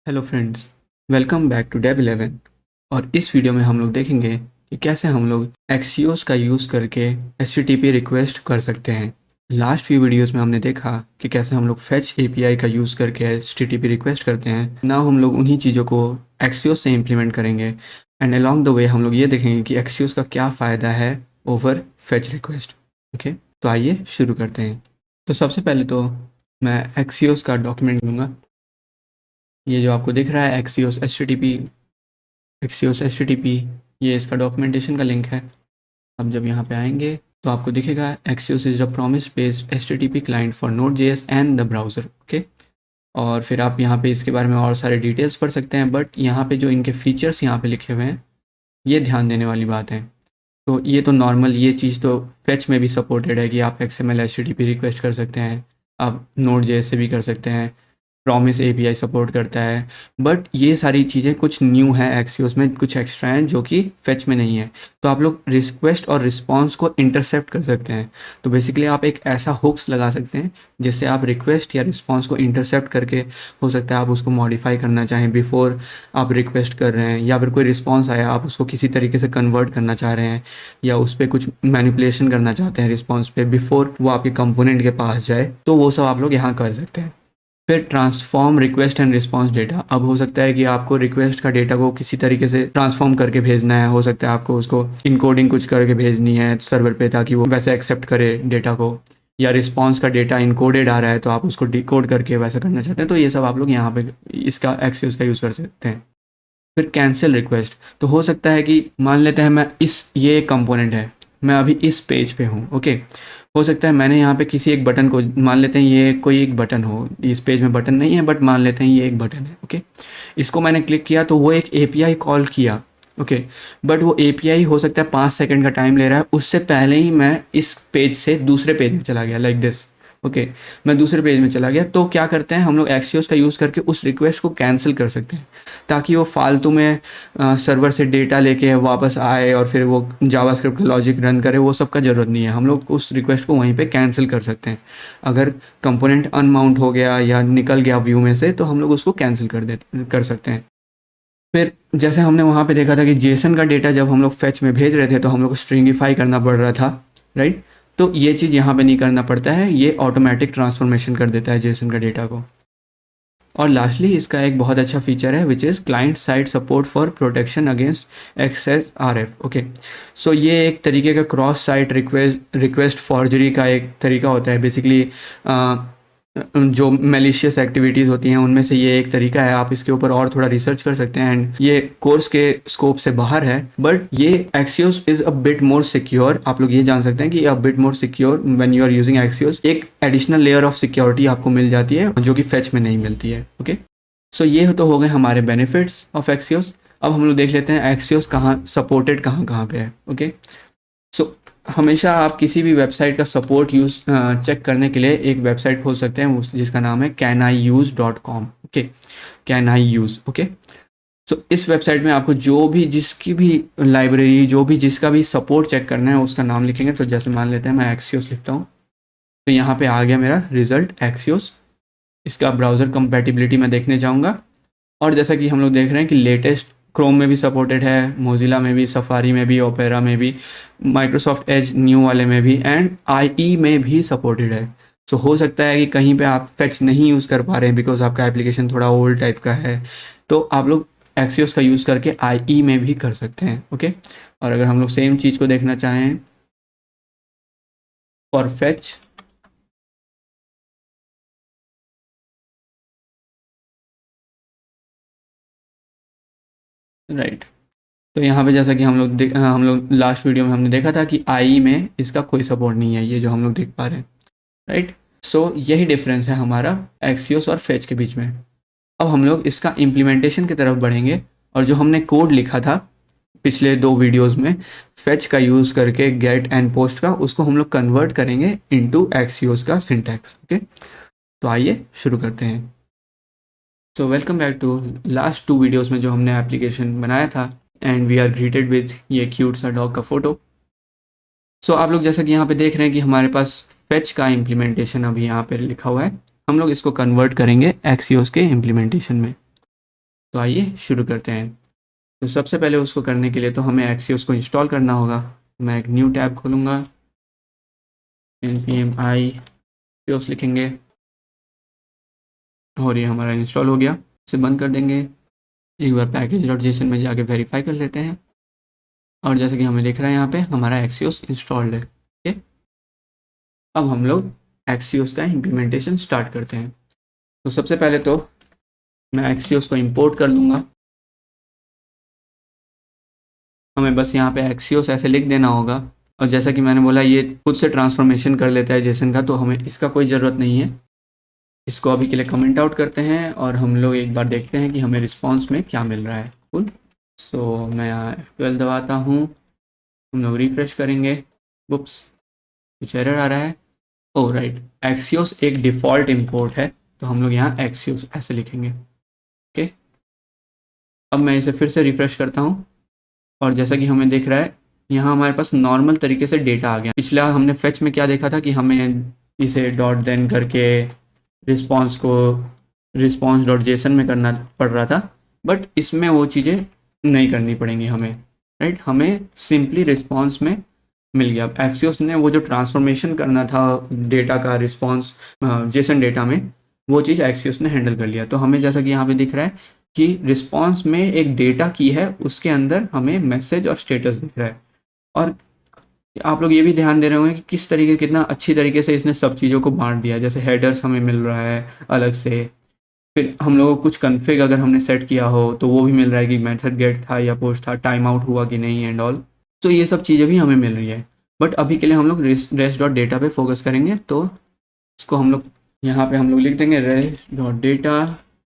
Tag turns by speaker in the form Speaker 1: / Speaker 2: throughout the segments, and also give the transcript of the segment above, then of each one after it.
Speaker 1: Hello friends, welcome back to dev 11। और इस video में हम लोग देखेंगे कि कैसे हम लोग एक्सियोस का यूज़ करके एचटीटीपी रिक्वेस्ट कर सकते हैं। लास्ट फ्यू वीडियोस में हमने देखा कि कैसे हम लोग फेच एपीआई का यूज़ करके एचटीटीपी रिक्वेस्ट करते हैं। नाउ हम लोग उन्हीं चीज़ों को एक्सियोस से इम्प्लीमेंट करेंगे एंड अलोंग द वे हम लोग ये देखेंगे कि एक्सियोस का क्या फ़ायदा है ओवर फेच रिक्वेस्ट। ओके, तो आइए शुरू करते हैं। तो सबसे पहले तो मैं एक्सियोस का डॉक्यूमेंट लूँगा। ये जो आपको दिख रहा है एक्सियोस एच टी पी, ये इसका डॉक्यूमेंटेशन का लिंक है। अब जब यहाँ पे आएंगे तो आपको दिखेगा Axios is the promise based H T P client for node J S and the browser. Okay, और फिर आप यहाँ पे इसके बारे में और सारे डिटेल्स पढ़ सकते हैं, बट यहाँ पे जो इनके फीचर्स यहाँ पे लिखे हुए हैं ये ध्यान देने वाली बात है। तो ये तो नॉर्मल, ये चीज़ तो फेच में भी सपोर्टेड है कि आप X M L H T P request कर सकते हैं, आप नोड जे एस से भी कर सकते हैं, प्रॉमिस एपीआई सपोर्ट करता है। बट ये सारी चीज़ें कुछ न्यू हैं एक्सियोस में, कुछ एक्स्ट्रा हैं जो कि फेच में नहीं है। तो आप लोग रिक्वेस्ट और रिस्पॉन्स को इंटरसेप्ट कर सकते हैं। तो बेसिकली आप एक ऐसा हुक्स लगा सकते हैं जिससे आप रिक्वेस्ट या रिस्पॉन्स को इंटरसेप्ट करके, हो सकता है आप उसको मॉडिफाई करना चाहें बिफोर आप रिक्वेस्ट कर रहे हैं, या फिर कोई रिस्पॉन्स आया आप उसको किसी तरीके से कन्वर्ट करना चाह रहे हैं, या उस पर कुछ मैनिपुलेशन करना चाहते हैं रिस्पॉन्स पे बिफोर वो आपके कंपोनेंट के पास जाए, तो वो सब आप लोग यहाँ कर सकते हैं। फिर transform request and response data. अब हो सकता है कि आपको रिक्वेस्ट का डेटा को किसी तरीके से ट्रांसफॉर्म करके भेजना है, हो सकता है आपको उसको इनकोडिंग कुछ करके भेजनी है सर्वर पे ताकि वो वैसे एक्सेप्ट करे डेटा को, या रिस्पॉन्स का डेटा इनकोडेड आ रहा है तो आप उसको डिकोड करके वैसा करना चाहते हैं। तो ये सब आप लोग यहाँ पे इसका एक्सियोस का यूज़ कर सकते हैं। फिर कैंसिल रिक्वेस्ट। तो हो सकता है कि मान लेते हैं मैं ये एक कंपोनेंट है, मैं अभी इस पेज पे हूँ। ओके, हो सकता है मैंने यहाँ पे किसी एक बटन को, मान लेते हैं ये कोई एक बटन हो, इस पेज में बटन नहीं है बट मान लेते हैं ये एक बटन है। ओके, इसको मैंने क्लिक किया तो वो एक एपीआई कॉल किया। ओके, बट वो एपीआई हो सकता है 5 सेकंड का टाइम ले रहा है, उससे पहले ही मैं इस पेज से दूसरे पेज में चला गया, लाइक दिस। ओके, मैं दूसरे पेज में चला गया, तो क्या करते हैं हम लोग एक्सियोस का यूज़ करके उस रिक्वेस्ट को कैंसिल कर सकते हैं ताकि वो फालतू में सर्वर से डेटा लेके वापस आए और फिर वो जावास्क्रिप्ट का लॉजिक रन करे, वो सब का ज़रूरत नहीं है। हम लोग उस रिक्वेस्ट को वहीं पे कैंसिल कर सकते हैं। अगर कंपोनेंट अनमाउंट हो गया या निकल गया व्यू में से तो हम लोग उसको कैंसिल कर सकते हैं। फिर जैसे हमने वहाँ पे देखा था कि जेसन का डेटा जब हम लोग फेच में भेज रहे थे तो हम लोग को स्ट्रिंगिफाई करना पड़ रहा था, राइट। तो ये चीज़ यहाँ पे नहीं करना पड़ता है, ये ऑटोमेटिक ट्रांसफॉर्मेशन कर देता है जेसन का डेटा को। और लास्टली इसका एक बहुत अच्छा फीचर है which is client side support for protection against X S R F. Okay, so ये एक तरीके का क्रॉस साइट रिक्वेस्ट फॉर्जरी का एक तरीका होता है। बेसिकली जो मेलिशियस एक्टिविटीज़ होती हैं उनमें से ये एक तरीका है। आप इसके ऊपर और थोड़ा रिसर्च कर सकते हैं एंड ये कोर्स के स्कोप से बाहर है, बट ये Axios is a bit more secure. आप लोग ये जान सकते हैं कि a bit more secure when you are using Axios. एक एडिशनल लेयर ऑफ सिक्योरिटी आपको मिल जाती है जो कि फेच में नहीं मिलती है। ओके, सो ये तो हो गए हमारे बेनिफिट्स ऑफ एक्सियोस। अब हम लोग देख लेते हैं एक्सियोस कहाँ सपोर्टेड कहाँ कहाँ पे है। ओके, सो हमेशा आप किसी भी वेबसाइट का सपोर्ट चेक करने के लिए एक वेबसाइट खोल सकते हैं जिसका नाम है caniuse.com। Okay, caniuse। ओके, सो इस वेबसाइट में आपको जो भी जिसकी भी लाइब्रेरी, जो भी जिसका भी सपोर्ट चेक करना है उसका नाम लिखेंगे। तो जैसे मान लेते हैं मैं एक्सियोस लिखता हूँ तो यहाँ पे आ गया मेरा रिजल्ट एक्सियोस। इसका ब्राउज़र कंपैटिबिलिटी मैं देखने जाऊँगा, और जैसा कि हम लोग देख रहे हैं कि लेटेस्ट क्रोम में भी सपोर्टेड है, मोजिला में भी, सफारी में भी, ओपेरा में भी, माइक्रोसॉफ्ट एज न्यू वाले में भी एंड आई में भी सपोर्टेड है। सो हो सकता है कि कहीं पे आप फेच नहीं यूज़ कर पा रहे हैं बिकॉज आपका एप्लीकेशन थोड़ा ओल्ड टाइप का है, तो आप लोग एक्सियोस का यूज़ करके आई में भी कर सकते हैं। ओके, और अगर हम लोग सेम चीज़ को देखना चाहें फॉर फेच, राइट, तो यहाँ पे जैसा कि हम लोग लास्ट वीडियो में हमने देखा था कि आई में इसका कोई सपोर्ट नहीं है, ये जो हम लोग देख पा रहे हैं, राइट। सो यही डिफरेंस है हमारा एक्सियोस और फेच के बीच में। अब हम लोग इसका इम्प्लीमेंटेशन की तरफ बढ़ेंगे, और जो हमने कोड लिखा था पिछले 2 वीडियोस में फेच का यूज़ करके गेट एंड पोस्ट का, उसको हम लोग कन्वर्ट करेंगे इनटू एक्सियोस का सिंटैक्स। ओके, तो आइए शुरू करते हैं। So welcome back to last 2 videos में जो हमने एप्लीकेशन बनाया था, and we are greeted with ये क्यूट सा डॉग का फोटो। सो आप लोग जैसा कि यहाँ पे देख रहे हैं कि हमारे पास फेच का इम्प्लीमेंटेशन अभी यहाँ पे लिखा हुआ है, हम लोग इसको कन्वर्ट करेंगे एक्सियोस के इम्प्लीमेंटेशन में। तो आइए शुरू करते हैं। तो सबसे पहले उसको करने के लिए तो हमें एक्सियोस को इंस्टॉल करना होगा। मैं एक न्यू टैब खोलूँगा, npm i लिखेंगे और ये हमारा इंस्टॉल हो गया। इसे बंद कर देंगे। एक बार package.json में जाके वेरीफाई कर लेते हैं और जैसे कि हमें दिख रहा है यहाँ पे हमारा एक्सियोस इंस्टॉल्ड है। ओके, अब हम लोग एक्सियोस का इम्प्लीमेंटेशन स्टार्ट करते हैं। तो सबसे पहले तो मैं एक्सियोस को इंपोर्ट कर लूँगा। हमें बस यहाँ पे एक्सियोस ऐसे लिख देना होगा और जैसा कि मैंने बोला ये खुद से ट्रांसफॉर्मेशन कर लेता है जेसन का, तो हमें इसका कोई ज़रूरत नहीं है। इसको अभी के लिए कमेंट आउट करते हैं और हम लोग एक बार देखते हैं कि हमें रिस्पॉन्स में क्या मिल रहा है। कूल। सो मैं यहाँ F12 दबाता हूँ, हम लोग रिफ्रेश करेंगे। बुप्स, कुछ एरर आ रहा है। ओह राइट, एक्सियोस एक डिफ़ॉल्ट इंपोर्ट है, तो हम लोग यहाँ एक्सियोस ऐसे लिखेंगे। ओके, अब मैं इसे फिर से रिफ्रेश करता हूँ और जैसा कि हमें दिख रहा है यहाँ हमारे पास नॉर्मल तरीके से डेटा आ गया। पिछला हमने फेच में क्या देखा था कि हमें इसे डॉट देन करके रिस्पॉन्स को response.json में करना पड़ रहा था, बट इसमें वो चीज़ें नहीं करनी पड़ेंगी हमें। राइट, हमें सिंपली रिस्पॉन्स में मिल गया। एक्सियोस ने वो जो ट्रांसफॉर्मेशन करना था डेटा का रिस्पॉन्स जेसन डेटा में, वो चीज़ एक्सियोस ने हैंडल कर लिया। तो हमें जैसा कि यहाँ पे दिख रहा है कि रिस्पॉन्स में एक डेटा की है, उसके अंदर हमें मैसेज और स्टेटस दिख रहा है। और आप लोग ये भी ध्यान दे रहे होंगे कि किस तरीके कितना अच्छी तरीके से इसने सब चीज़ों को बांट दिया। जैसे हेडर्स हमें मिल रहा है अलग से, फिर हम लोगों को कुछ कन्फिग अगर हमने सेट किया हो तो वो भी मिल रहा है कि मेथड गेट था या पोस्ट था, टाइम आउट हुआ कि नहीं एंड ऑल। तो ये सब चीज़ें भी हमें मिल रही है। बट अभी के लिए हम लोग रेस्ट डॉट डेटा पे फोकस करेंगे। तो इसको हम लोग यहाँ पे हम लोग लिख देंगे rest dot data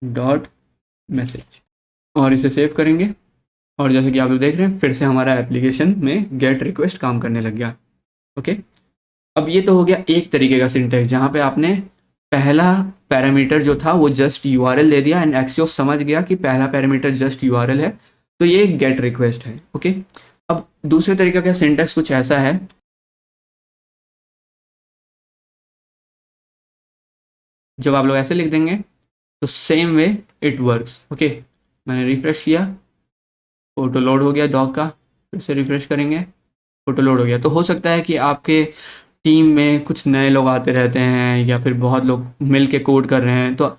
Speaker 1: dot message और इसे सेव करेंगे। और जैसे कि आप लोग देख रहे हैं फिर से हमारा एप्लीकेशन में गेट रिक्वेस्ट काम करने लग गया। ओके, अब ये तो हो गया एक तरीके का सिंटैक्स जहाँ पे आपने पहला पैरामीटर जो था वो जस्ट यूआरएल दे दिया एंड एक्सियोस समझ गया कि पहला पैरामीटर जस्ट यूआरएल है, तो ये एक गेट रिक्वेस्ट है। ओके, अब दूसरे तरीके का सिंटैक्स कुछ ऐसा है। जब आप लोग ऐसे लिख देंगे तो same way it works. Okay, मैंने रिफ्रेश किया, फोटो लोड हो गया डॉग का, फिर से रिफ्रेश करेंगे, फोटो लोड हो गया। तो हो सकता है कि आपके टीम में कुछ नए लोग आते रहते हैं या फिर बहुत लोग मिल के कोड कर रहे हैं, तो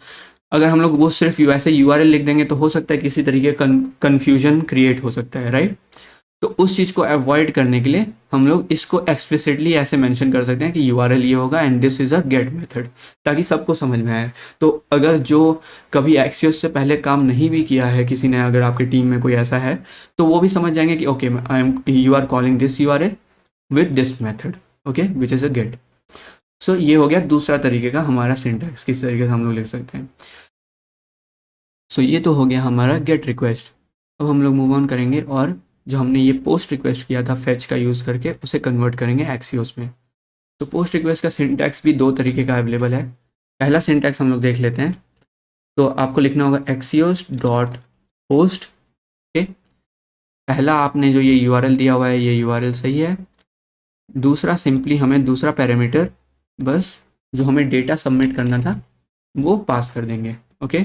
Speaker 1: अगर हम लोग वो सिर्फ वैसे यूआरएल लिख देंगे तो हो सकता है किसी तरीके का कन्फ्यूजन क्रिएट हो सकता है। राइट, तो उस चीज़ को अवॉइड करने के लिए हम लोग इसको एक्सप्लिसिटली ऐसे मेंशन कर सकते हैं कि यूआरएल ये होगा and this is a get method, ताकि सबको समझ में आए। तो अगर जो कभी एक्सियोस से पहले काम नहीं भी किया है किसी ने, अगर आपकी टीम में कोई ऐसा है, तो वो भी समझ जाएंगे कि okay I am you are calling this URL with this method, okay, which is a get. So ये हो गया दूसरा तरीके का हमारा सिंटैक्स, किस तरीके से हम लोग लिख सकते हैं। सो ये तो हो गया हमारा गेट रिक्वेस्ट। अब हम लोग मूव ऑन करेंगे और जो हमने ये पोस्ट रिक्वेस्ट किया था फेच का यूज़ करके, उसे कन्वर्ट करेंगे एक्सियोस में। तो पोस्ट रिक्वेस्ट का सिंटैक्स भी दो तरीके का अवेलेबल है। पहला सिंटैक्स हम लोग देख लेते हैं। तो आपको लिखना होगा एक्सियोस डॉट पोस्ट। ओके, पहला आपने जो ये यूआरएल दिया हुआ है ये यूआरएल सही है। दूसरा सिंपली हमें दूसरा पैरामीटर बस जो हमें डेटा सबमिट करना था वो पास कर देंगे। Okay,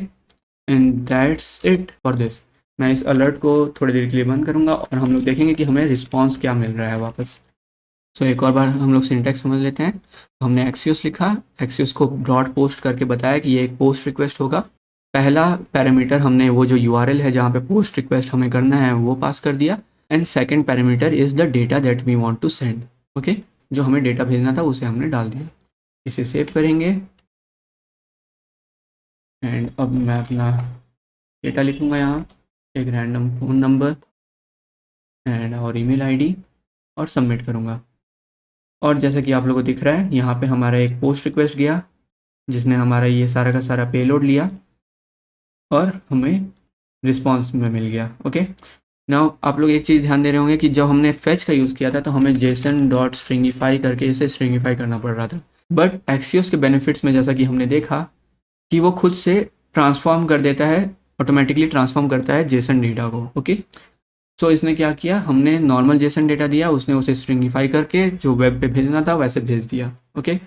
Speaker 1: and that's it for this. मैं इस अलर्ट को थोड़ी देर के लिए बंद करूँगा और हम लोग देखेंगे कि हमें रिस्पॉन्स क्या मिल रहा है वापस। सो एक और बार हम लोग सिंटैक्स समझ लेते हैं। तो हमने एक्सियोस लिखा, एक्सियोस को डॉट पोस्ट करके बताया कि ये एक पोस्ट रिक्वेस्ट होगा। पहला पैरामीटर हमने वो जो यूआरएल है जहाँ पे पोस्ट रिक्वेस्ट हमें करना है वो पास कर दिया and second parameter is the data that we want to send. Okay, जो हमें डेटा भेजना था उसे हमने डाल दिया। इसे सेव करेंगे एंड अब मैं अपना डेटा लिखूँगा यहाँ, एक रैंडम फ़ोन नंबर एंड और ईमेल आईडी और सबमिट करूँगा। और जैसा कि आप लोगों को दिख रहा है यहाँ पे हमारा एक पोस्ट रिक्वेस्ट गया जिसने हमारा ये सारा का सारा पेलोड लिया और हमें रिस्पॉन्स में मिल गया। ओके, नाउ आप लोग एक चीज़ ध्यान दे रहे होंगे कि जब हमने फेच का यूज़ किया था तो हमें जेसन डॉट स्ट्रिंगिफाई करके इसे स्ट्रिंगिफाई करना पड़ रहा था। बट एक्सियोस के बेनिफिट्स में जैसा कि हमने देखा कि वो खुद से ट्रांसफॉर्म कर देता है, ऑटोमेटिकली ट्रांसफॉर्म करता है जेसन डेटा को। ओके, सो इसने क्या किया, हमने नॉर्मल जेसन डेटा दिया, उसने उसे स्ट्रिंगिफाई करके जो वेब पे भेजना था वैसे भेज दिया। ओके,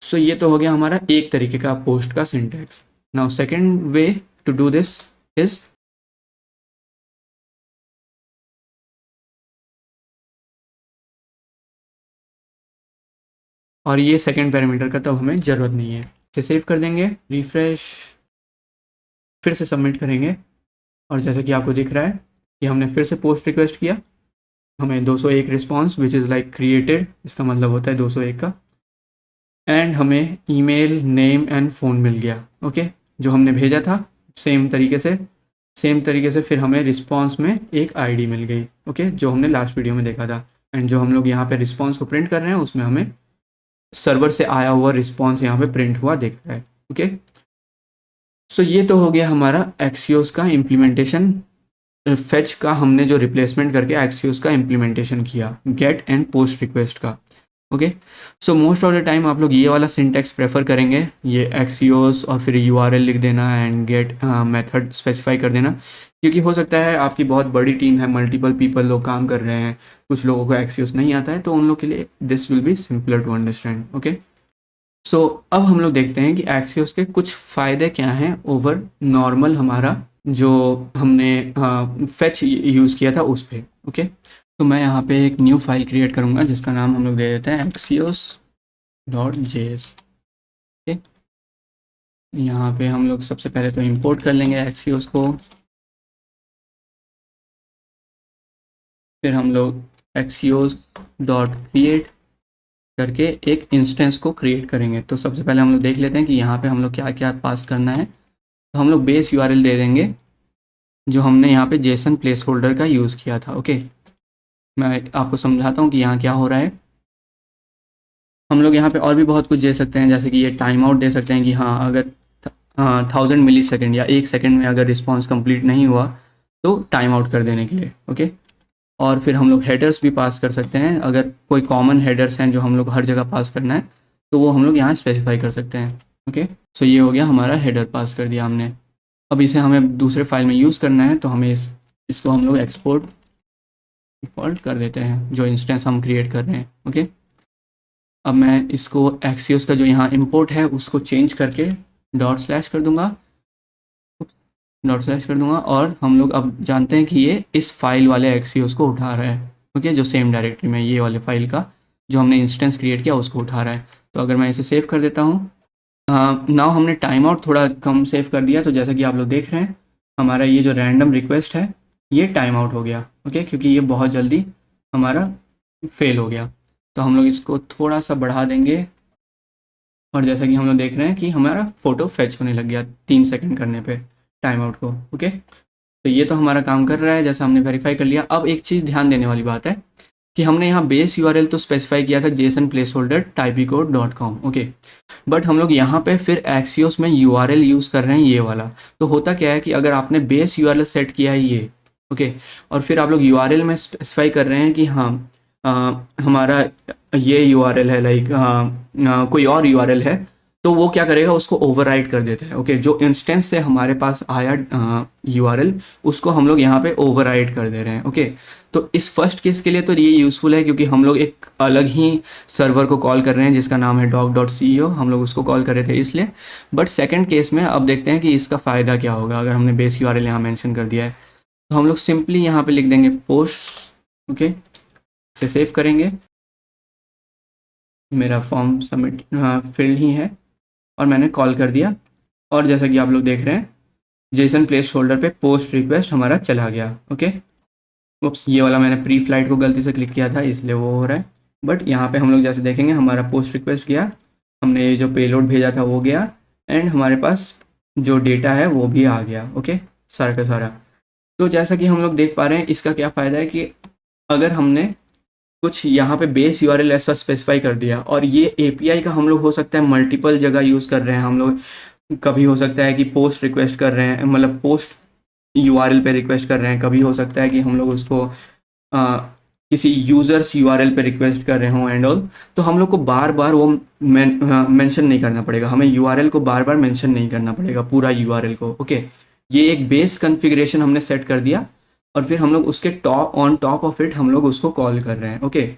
Speaker 1: सो ये तो हो गया हमारा एक तरीके का पोस्ट का syntax. Now second way to do this is और ये सेकंड पैरामीटर का तो हमें ज़रूरत नहीं है। इसे सेव कर देंगे, रिफ्रेश, फिर से सबमिट करेंगे और जैसे कि आपको दिख रहा है कि हमने फिर से पोस्ट रिक्वेस्ट किया, हमें 201 response which is like created, इसका मतलब होता है 201 का, एंड हमें ईमेल, नेम एंड फ़ोन मिल गया। ओके, जो हमने भेजा था सेम तरीके से फिर हमें रिस्पॉन्स में एक आईडी मिल गई। ओके, जो हमने लास्ट वीडियो में देखा था। एंड जो हम लोग यहाँ पे रिस्पॉन्स को प्रिंट कर रहे हैं उसमें हमें सर्वर से आया हुआ रिस्पॉन्स यहाँ पे प्रिंट हुआ दिख रहा है। ओके, सो ये तो हो गया हमारा एक्सियोस का इम्प्लीमेंटेशन। फेच का हमने जो रिप्लेसमेंट करके एक्सियोस का इम्प्लीमेंटेशन किया, गेट एंड पोस्ट रिक्वेस्ट का। Okay, so most of the time आप लोग ये वाला सिंटैक्स प्रेफर करेंगे, ये एक्सियोस और फिर यूआरएल लिख देना एंड गेट मेथड स्पेसिफाई कर देना, क्योंकि हो सकता है आपकी बहुत बड़ी टीम है, मल्टीपल पीपल लोग काम कर रहे हैं, कुछ लोगों को एक्सियोस नहीं आता है, तो उन लोग के लिए this will be simpler to understand. Okay, so अब हम लोग देखते हैं कि एक्सियोस के कुछ फ़ायदे क्या हैं ओवर नॉर्मल हमारा जो हमने फेच यूज़ किया था उस पे। ओके, तो मैं यहाँ पे एक न्यू फाइल क्रिएट करूँगा जिसका नाम हम लोग दे देते हैं axios.js। ओके, यहाँ पे हम लोग सबसे पहले तो इंपोर्ट कर लेंगे एक्सियोस को, फिर हम लोग axios.create करके एक इंस्टेंस को क्रिएट करेंगे। तो सबसे पहले हम लोग देख लेते हैं कि यहाँ पे हम लोग क्या क्या पास करना है। तो हम लोग बेस यूआरएल दे देंगे जो हमने यहाँ पे जेसन प्लेस होल्डर का यूज़ किया था। ओके, मैं आपको समझाता हूँ कि यहाँ क्या हो रहा है। हम लोग यहाँ पे और भी बहुत कुछ दे सकते हैं, जैसे कि ये टाइम आउट दे सकते हैं कि हाँ अगर 1000 मिली सेकेंड या 1 सेकेंड में अगर रिस्पॉन्स कंप्लीट नहीं हुआ तो टाइम आउट कर देने के लिए। ओके, और फिर हम लोग हेडर्स भी पास कर सकते हैं, अगर कोई कॉमन हेडर्स हैं जो हम लोग हर जगह पास करना है तो वो हम लोग यहाँ स्पेसिफाई कर सकते हैं। ओके, सो ये हो गया हमारा हेडर पास कर दिया हमने। अब इसे हमें दूसरे फाइल में यूज़ करना है, तो हमें इसको हम लोग एक्सपोर्ट डिफ़ॉल्ट कर देते हैं जो इंस्टेंस हम क्रिएट कर रहे हैं। ओके, अब मैं इसको एक्सियोस का जो यहाँ इंपोर्ट है उसको चेंज करके डॉट स्लैश कर दूंगा और हम लोग अब जानते हैं कि ये इस फाइल वाले एक्सियोस को उठा रहा है। ओके, जो सेम डायरेक्टरी में ये वाले फाइल का जो हमने इंस्टेंस क्रिएट किया उसको उठा रहा है। तो अगर मैं इसे सेव कर देता हूँ, नाउ हमने टाइम आउट थोड़ा कम सेव कर दिया, तो जैसा कि आप लोग देख रहे हैं हमारा ये जो रैंडम रिक्वेस्ट है ये टाइम आउट हो गया। ओके, क्योंकि ये बहुत जल्दी हमारा फेल हो गया। तो हम लोग इसको थोड़ा सा बढ़ा देंगे और जैसा कि हम लोग देख रहे हैं कि हमारा फ़ोटो फेच होने लग गया 3 सेकंड करने पे टाइम आउट को। ओके, तो ये तो हमारा काम कर रहा है, जैसा हमने वेरीफाई कर लिया। अब एक चीज़ ध्यान देने वाली बात है कि हमने यहाँ बेस यूआरएल तो स्पेसिफाई किया था Jason place holder typecode.com। Okay, but हम लोग यहाँ पे फिर एक्सियोस में यूआरएल यूज़ कर रहे हैं ये वाला। तो होता क्या है कि अगर आपने बेस यूआरएल सेट किया है ये, ओके, और फिर आप लोग यूआरएल में स्पेसिफाई कर रहे हैं कि हाँ हमारा ये यूआरएल है, लाइक कोई और यूआरएल है, तो वो क्या करेगा उसको ओवरराइड कर देता है। ओके, जो इंस्टेंस से हमारे पास आया यूआरएल उसको हम लोग यहाँ पे ओवरराइड कर दे रहे हैं। ओके, तो इस फर्स्ट केस के लिए तो ये यूज़फुल है क्योंकि हम लोग एक अलग ही सर्वर को कॉल कर रहे हैं जिसका नाम है doc.ceo, हम लोग उसको कॉल कर रहे थे इसलिए। बट सेकंड केस में अब देखते हैं कि इसका फ़ायदा क्या होगा अगर हमने बेस यूआरएल यहाँ मेंशन कर दिया है। तो हम लोग सिंपली यहाँ पे लिख देंगे पोस्ट। ओके, इसे सेव करेंगे, मेरा फॉर्म सबमिट फिल्ड ही है और मैंने कॉल कर दिया और जैसा कि आप लोग देख रहे हैं जेसन प्लेस होल्डर पे पोस्ट रिक्वेस्ट हमारा चला गया। ओके, उप्स, ये वाला मैंने प्री फ्लाइट को गलती से क्लिक किया था इसलिए वो हो रहा है। बट यहाँ पे हम लोग जैसे देखेंगे हमारा पोस्ट रिक्वेस्ट गया, हमने ये जो पेलोड भेजा था वो गया एंड हमारे पास जो डेटा है वो भी आ गया। ओके, सारा का सारा। तो जैसा कि हम लोग देख पा रहे हैं इसका क्या फ़ायदा है कि अगर हमने कुछ यहाँ पे बेस यूआरएल ऐसा स्पेसिफाई कर दिया और ये एपीआई का हम लोग हो सकता है मल्टीपल जगह यूज़ कर रहे हैं, हम लोग कभी हो सकता है कि पोस्ट रिक्वेस्ट कर रहे हैं, मतलब पोस्ट यूआरएल पे रिक्वेस्ट कर रहे हैं, कभी हो सकता है कि हम लोग उसको किसी यूज़र्स यूआरएल पे रिक्वेस्ट कर रहे हों एंड ऑल, तो हम लोग को बार बार वो मेंशन नहीं करना पड़ेगा, हमें यूआरएल को बार बार मेंशन नहीं करना पड़ेगा पूरा यूआरएल को। ओके, ये एक बेस कॉन्फ़िगरेशन हमने सेट कर दिया और फिर हम लोग उसके ऑन टॉप ऑफ इट हम लोग उसको कॉल कर रहे हैं। ओके,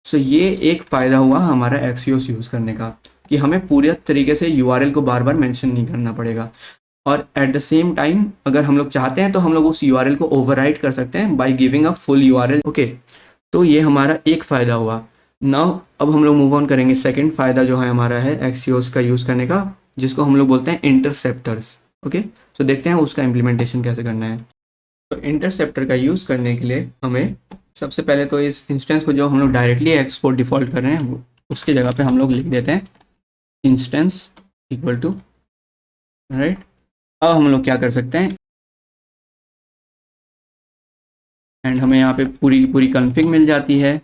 Speaker 1: सो ये एक फ़ायदा हुआ हमारा एक्सियोस यूज़ करने का कि हमें पूरे तरीके से यूआरएल को बार बार मेंशन नहीं करना पड़ेगा। और एट द सेम टाइम अगर हम लोग चाहते हैं तो हम लोग उस यूआरएल को ओवरराइड कर सकते हैं by giving a full URL. Okay, तो ये हमारा एक फ़ायदा हुआ। नाउ अब हम लोग मूव ऑन करेंगे सेकंड फ़ायदा जो है हमारा है एक्सियोस का यूज़ करने का, जिसको हम लोग बोलते हैं इंटरसेप्टर्स। ओके, सो देखते हैं उसका इम्प्लीमेंटेशन कैसे करना है। तो इंटरसेप्टर का यूज़ करने के लिए हमें सबसे पहले तो इस इंस्टेंस को जो हम लोग डायरेक्टली एक्सपोर्ट डिफ़ॉल्ट कर रहे हैं उसकी जगह पे हम लोग लिख देते हैं इंस्टेंस इक्वल टू, राइट। अब हम लोग क्या कर सकते हैं, एंड हमें यहाँ पे पूरी की पूरी कॉन्फ़िग मिल जाती है।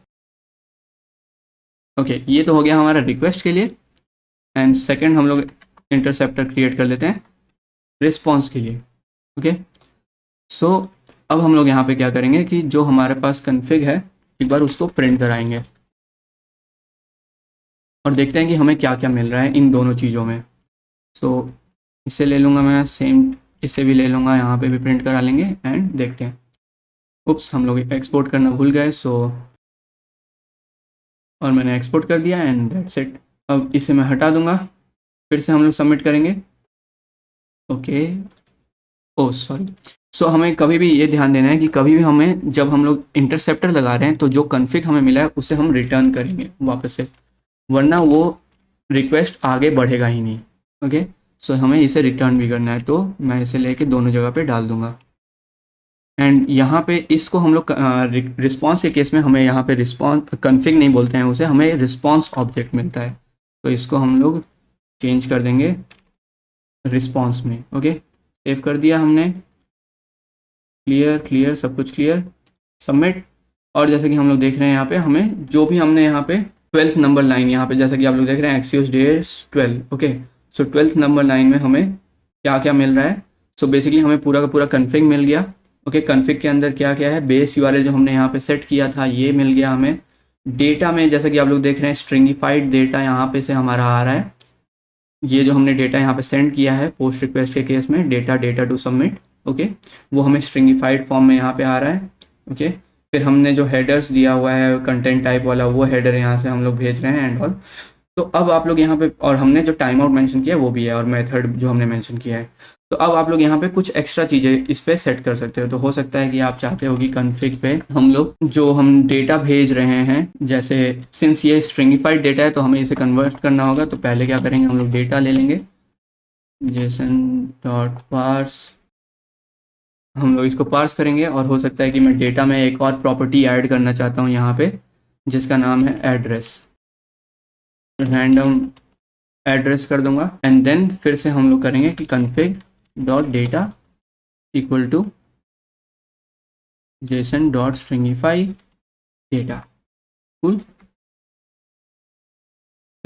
Speaker 1: ओके, ये तो हो गया हमारा रिक्वेस्ट के लिए। एंड सेकंड हम लोग इंटरसेप्टर क्रिएट कर लेते हैं रिस्पॉन्स के लिए। ओके, सो अब हम लोग यहाँ पे क्या करेंगे कि जो हमारे पास कॉन्फ़िग है एक बार उसको प्रिंट कराएंगे और देखते हैं कि हमें क्या क्या मिल रहा है इन दोनों चीज़ों में। सो इसे ले लूँगा मैं, सेम इसे भी ले लूँगा, यहाँ पे भी प्रिंट करा लेंगे एंड देखते हैं। उप्स, हम लोग एक्सपोर्ट करना भूल गए, सो और मैंने एक्सपोर्ट कर दिया एंड दैट्स इट। अब इसे मैं हटा दूँगा, फिर से हम लोग सबमिट करेंगे। Okay, oh sorry. सो हमें कभी भी ये ध्यान देना है कि कभी भी हमें जब हम लोग इंटरसेप्टर लगा रहे हैं तो जो कॉन्फ़िग हमें मिला है उसे हम रिटर्न करेंगे वापस से, वरना वो रिक्वेस्ट आगे बढ़ेगा ही नहीं। ओके, सो हमें इसे रिटर्न भी करना है, तो मैं इसे लेके दोनों जगह पे डाल दूंगा। एंड यहाँ पे इसको हम लोग रिस्पॉन्स के केस में हमें यहाँ पे रिस्पॉन्स कॉन्फ़िग नहीं बोलते हैं उसे, हमें रिस्पॉन्स ऑब्जेक्ट मिलता है, तो इसको हम लोग चेंज कर देंगे रिस्पॉन्स में। ओके, सेव कर दिया हमने, क्लियर क्लियर सब कुछ क्लियर, सबमिट। और जैसे कि हम लोग देख रहे हैं यहाँ पे हमें जो भी हमने यहाँ पे 12th नंबर लाइन, यहाँ पे जैसा कि आप लोग देख रहे हैं एक्सियोस डेज 12। ओके, सो 12th नंबर लाइन में हमें क्या क्या मिल रहा है। सो बेसिकली हमें पूरा का पूरा कॉन्फ़िग मिल गया। ओके, कॉन्फ़िग के अंदर क्या क्या है, बेस यूआरएल जो हमने यहाँ पे सेट किया था ये मिल गया हमें। डेटा में जैसा कि आप लोग देख रहे हैं स्ट्रिंगिफाइड डेटा यहाँ पे से हमारा आ रहा है, ये जो हमने डेटा यहाँ पे सेंड किया है पोस्ट रिक्वेस्ट के केस में, डेटा टू सबमिट। ओके, वो हमें स्ट्रिंगिफाइड फॉर्म में यहाँ पे आ रहा है। ओके, फिर हमने जो हेडर्स दिया हुआ है कंटेंट टाइप वाला, वो हेडर यहाँ से हम लोग भेज रहे हैं एंड ऑल। तो अब आप लोग यहाँ पे, और हमने जो टाइम आउट मेंशन किया है वो भी है, और मेथड जो हमने मेंशन किया है। तो अब आप लोग यहाँ पे कुछ एक्स्ट्रा चीज़ें इस पे सेट कर सकते हो। तो हो सकता है कि आप चाहते हो कि कॉन्फ़िग पे हम लोग जो हम डेटा भेज रहे हैं, जैसे सिंस ये स्ट्रिंगिफाइड डेटा है तो हमें इसे कन्वर्ट करना होगा, तो पहले क्या करेंगे, हम लोग डेटा ले लेंगे जेसन डॉट पार्स, हम लोग इसको पार्स करेंगे। और हो सकता है कि मैं डेटा में एक और प्रॉपर्टी ऐड करना चाहता हूँ यहाँ पे, जिसका नाम है एड्रेस, रैंडम एड्रेस कर दूंगा। एंड देन फिर से हम लोग करेंगे कि config dot data equal to JSON dot stringify data. Cool,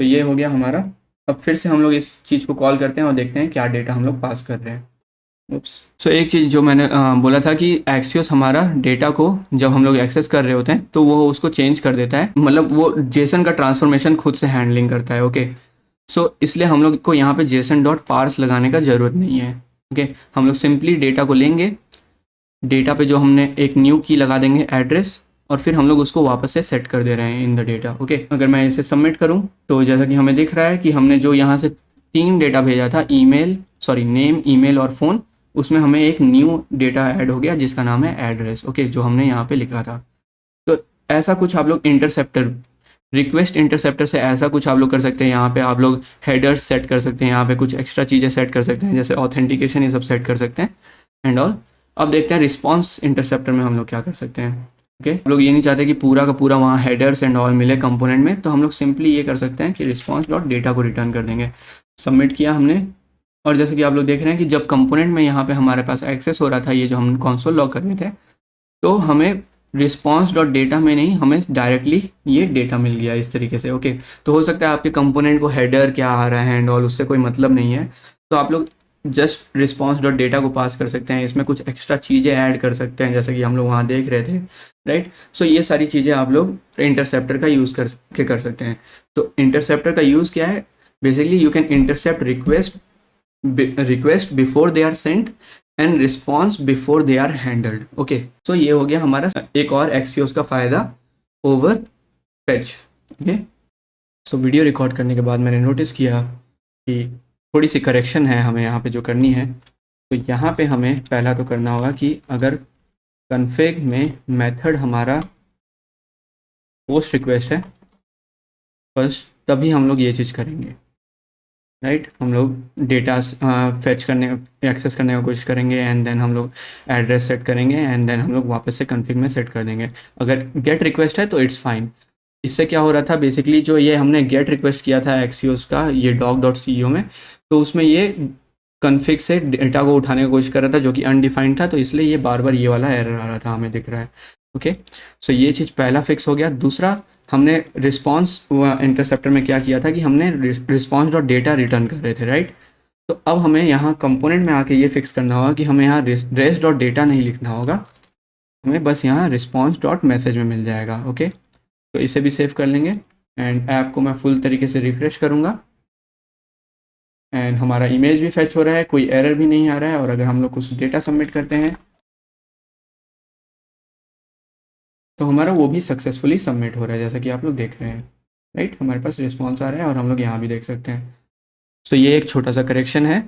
Speaker 1: तो ये हो गया हमारा। अब फिर से हम लोग इस चीज़ को कॉल करते हैं और देखते हैं क्या डेटा हम लोग पास कर रहे हैं। उप्स, सो एक चीज़ जो मैंने बोला था कि एक्सियोस हमारा डेटा को जब हम लोग एक्सेस कर रहे होते हैं तो वो उसको चेंज कर देता है, मतलब वो जेसन का ट्रांसफॉर्मेशन खुद से हैंडलिंग करता है। ओके, सो इसलिए हम लोग को यहाँ पे जेसन डॉट पार्स लगाने का ज़रूरत नहीं है। ओके, हम लोग सिंपली डेटा को लेंगे, डेटा पे जो हमने एक न्यू की लगा देंगे एड्रेस, और फिर हम लोग उसको वापस से सेट कर दे रहे हैं इन द डेटा। ओके, अगर मैं इसे सबमिट करूँ तो जैसा कि हमें दिख रहा है कि हमने जो यहाँ से 3 डेटा भेजा था, नेम, ईमेल और फ़ोन, उसमें हमें एक न्यू डेटा ऐड हो गया जिसका नाम है एड्रेस। ओके, जो हमने यहाँ पे लिखा था। तो ऐसा कुछ आप लोग इंटरसेप्टर, रिक्वेस्ट इंटरसेप्टर से ऐसा कुछ आप लोग कर सकते हैं। यहाँ पे आप लोग हेडर्स सेट कर सकते हैं, यहाँ पे कुछ एक्स्ट्रा चीज़ें सेट कर सकते हैं, जैसे ऑथेंटिकेशन, ये सब सेट कर सकते हैं एंड ऑल। अब देखते हैं रिस्पॉन्स इंटरसेप्टर में हम लोग क्या कर सकते हैं। ओके, हम लोग ये नहीं चाहते कि पूरा का पूरा वहाँ हेडर्स एंड ऑल मिले कंपोनेंट में, तो हम लोग सिंपली ये कर सकते हैं कि रिस्पॉन्स डॉट डेटा को रिटर्न कर देंगे। सबमिट किया हमने, और जैसे कि आप लोग देख रहे हैं कि जब कंपोनेंट में यहाँ पे हमारे पास एक्सेस हो रहा था, ये जो हम कंसोल लॉग कर रहे थे, तो हमें रिस्पॉन्स डॉट डेटा में नहीं, हमें डायरेक्टली ये डेटा मिल गया इस तरीके से। ओके, तो हो सकता है आपके कंपोनेंट को हेडर क्या आ रहा है एंड ऑल उससे कोई मतलब नहीं है, तो आप लोग जस्ट रिस्पॉन्स डॉट डेटा को पास कर सकते हैं, इसमें कुछ एक्स्ट्रा चीज़ें ऐड कर सकते हैं जैसे कि हम लोग वहाँ देख रहे थे, राइट। सो ये सारी चीज़ें आप लोग इंटरसेप्टर का यूज़ कर सकते हैं। तो इंटरसेप्टर का यूज़ क्या है, basically you can intercept request before they are sent and response before they are handled. Okay, so ये हो गया हमारा एक और एक्सियोस का फ़ायदा over fetch. Okay, so video record करने के बाद मैंने नोटिस किया कि थोड़ी सी करेक्शन है हमें यहाँ पे जो करनी है। तो यहाँ पे हमें पहला तो करना होगा कि अगर कॉन्फ़िग में मेथड हमारा पोस्ट रिक्वेस्ट है, फर्स्ट तभी हम लोग ये चीज़ करेंगे, राइट। हम लोग डेटा फेच करने एक्सेस करने की कोशिश करेंगे एंड देन हम लोग एड्रेस सेट करेंगे एंड देन हम लोग वापस से कॉन्फ़िग में सेट कर देंगे। अगर गेट रिक्वेस्ट है तो इट्स फाइन। इससे क्या हो रहा था बेसिकली, जो ये हमने गेट रिक्वेस्ट किया था एक्सियोस का ये doc.co में, तो उसमें ये कॉन्फ़िग से डेटा को उठाने की कोशिश कर रहा था जो कि अनडिफाइंड था, तो इसलिए ये बार बार ये वाला एरर आ रहा था, हमें दिख रहा है। ओके, सो ये चीज़ पहला फिक्स हो गया। दूसरा, हमने रिस्पॉन्स इंटरसेप्टर में क्या किया था कि हमने रिस्पॉन्स डॉट डेटा रिटर्न कर रहे थे, राइट। तो अब हमें यहाँ कंपोनेंट में आके ये फिक्स करना होगा कि हमें यहाँ रेस डॉट डेटा नहीं लिखना होगा, हमें बस यहाँ रिस्पॉन्स डॉट मैसेज में मिल जाएगा। ओके, तो इसे भी सेव कर लेंगे एंड ऐप को मैं फुल तरीके से रिफ्रेश करूँगा एंड हमारा इमेज भी फेच हो रहा है, कोई एरर भी नहीं आ रहा है। और अगर हम लोग कुछ डेटा सबमिट करते हैं तो हमारा वो भी सक्सेसफुली सबमिट हो रहा है, जैसा कि आप लोग देख रहे हैं, राइट। हमारे पास रिस्पॉन्स आ रहा है और हम लोग यहाँ भी देख सकते हैं। सो ये एक छोटा सा करेक्शन है।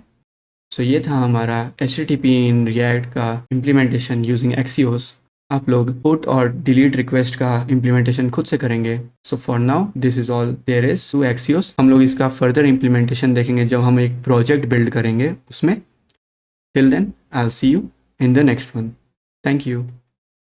Speaker 1: सो ये था हमारा HTTP इन रिएक्ट का इम्प्लीमेंटेशन यूजिंग एक्सियोस। आप लोग पोर्ट और डिलीट रिक्वेस्ट का इम्प्लीमेंटेशन खुद से करेंगे। So for now this is all there is to Axios. हम लोग इसका फर्दर इम्प्लीमेंटेशन देखेंगे जब हम एक प्रोजेक्ट बिल्ड करेंगे उसमें। Till then I will see you in the next one. Thank you.